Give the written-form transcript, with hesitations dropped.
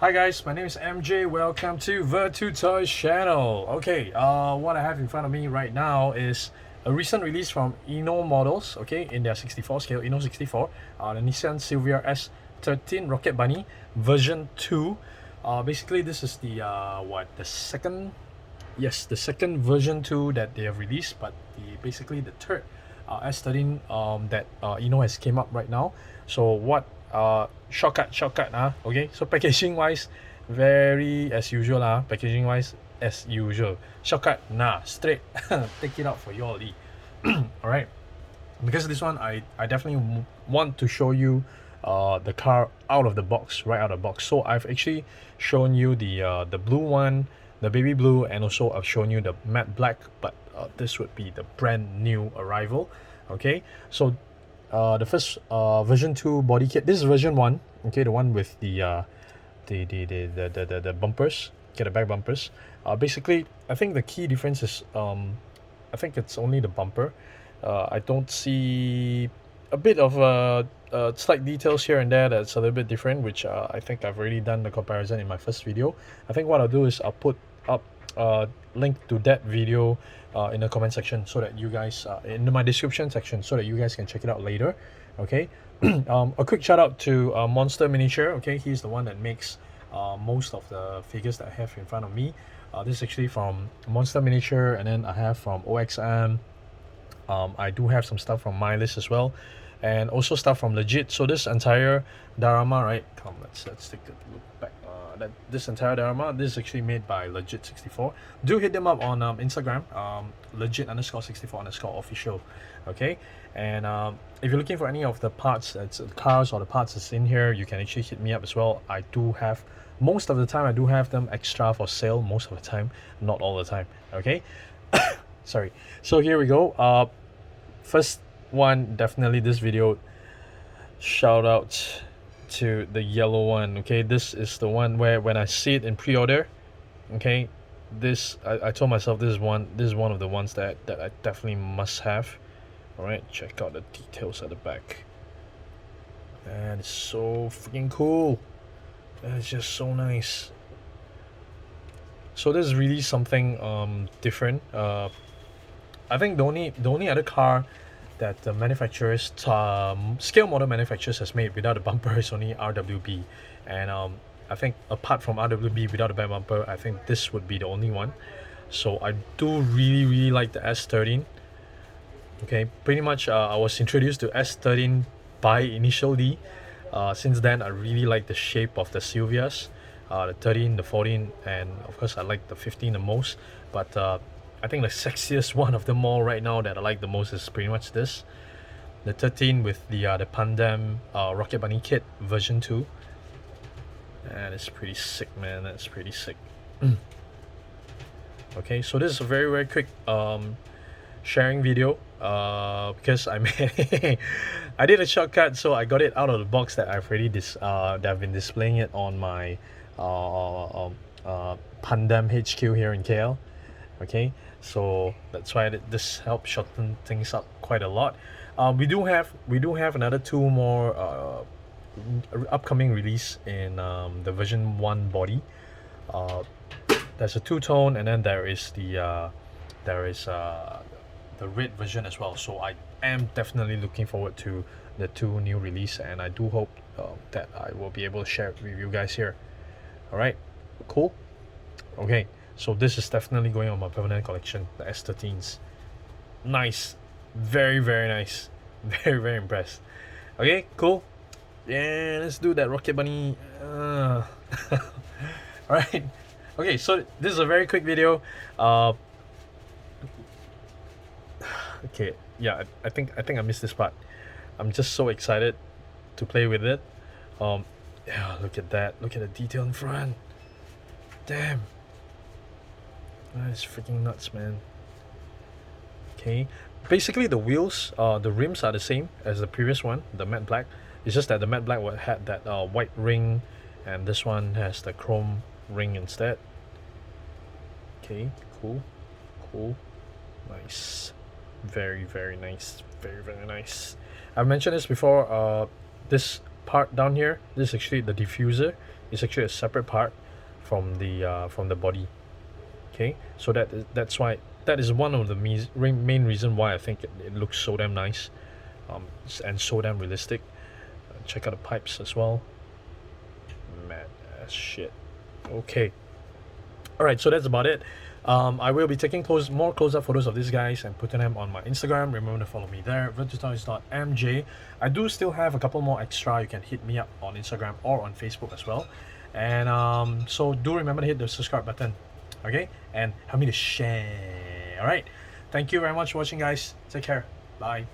Hi guys, my name is MJ. Welcome to the Two Toys channel. Okay, what I have in front of me right now is a recent release from INNO Models. Okay, in their 64 scale, INNO 64, the Nissan Silvia S13 Rocket Bunny version 2. Basically, this is the the second, yes, the second version 2 that they have released, but basically the third S13 that INNO has came up right now. So what shortcut okay, so packaging wise, very as usual packaging wise as usual, shortcut straight take it out for you all. All right, because this one I definitely want to show you the car out of the box, right out of the box. So I've actually shown you the blue one, the baby blue, and also I've shown you the matte black, but this would be the brand new arrival. Okay, so the first version 2 body kit, this is version 1. Okay, the one with the bumpers, the back bumpers. Basically I think the key difference is I think it's only the bumper. I don't see a bit of slight details here and there that's a little bit different, which I think I've already done the comparison in my first video. I think what I'll do is I'll put up link to that video in the comment section, so that you guys in my description section, so that you guys can check it out later. Okay. A quick shout out to Monster Miniature. Okay, he's the one that makes most of the figures that I have in front of me. This is actually from Monster Miniature, and then I have from OXM. I do have some stuff from My List as well, and also stuff from Legit. So this entire diorama, right? Come, let's take a look back. This entire diorama, this is actually made by Legit64. Do hit them up on Instagram, legit_64_official. Okay, and if you're looking for any of the parts, that's cars or the parts that's in here, you can actually hit me up as well. I do have, most of the time I do have them extra for sale, most of the time, not all the time. Okay. Sorry. So here we go. First one, definitely this video, shout out to the yellow one. Okay, this is the one where when I see it in pre-order, okay, this I told myself this is one of the ones that I definitely must have. All right, check out the details at the back, and it's so freaking cool. It's just so nice. So this is really something different. I think the only other car that the manufacturers, scale model manufacturers, has made without a bumper is only RWB, and I think apart from RWB without a back bumper, I think this would be the only one. So I do really like the S13. Okay, pretty much I was introduced to S13 by Initial D. Since then I really like the shape of the Silvias, the 13, the 14, and of course I like the 15 the most, but I think the sexiest one of them all right now that I like the most is pretty much this, the 13 with the Pandem Rocket Bunny kit version 2, and it's pretty sick, man. That's pretty sick. Okay, so this is a very quick sharing video, because I made I did a shortcut, so I got it out of the box that I've already that I've been displaying it on my Pandem HQ here in KL. Okay, so that's why this helps shorten things up quite a lot. We do have another 2 more upcoming release in the version 1 body. There's a 2-tone, and then there is the red version as well. So I am definitely looking forward to the 2 new release, and I do hope that I will be able to share it with you guys here. All right, cool. Okay, so this is definitely going on my permanent collection, the S13s. Nice, very nice. Very impressed. Okay, cool. Yeah, let's do that Rocket Bunny. All right. Okay, so this is a very quick video. Okay, yeah, I think I missed this part. I'm just so excited to play with it. Yeah, look at that. Look at the detail in front. Damn. That is freaking nuts, man. Okay, basically the wheels, the rims are the same as the previous one, the matte black. It's just that the matte black had that white ring, and this one has the chrome ring instead. Okay, cool, nice, very nice, very nice. I've mentioned this before. This part down here, this is actually the diffuser. It's actually a separate part from the body. Okay, so that's why, that is one of the main reason why I think it looks so damn nice, and so damn realistic. Check out the pipes as well. Man, shit. Okay. All right, so that's about it. I will be taking more close-up photos of these guys and putting them on my Instagram. Remember to follow me there, virtualtoys.mj. I do still have a couple more extra. You can hit me up on Instagram or on Facebook as well. And so do remember to hit the subscribe button, okay? And help me to share. All right. Thank you very much for watching, guys. Take care. Bye.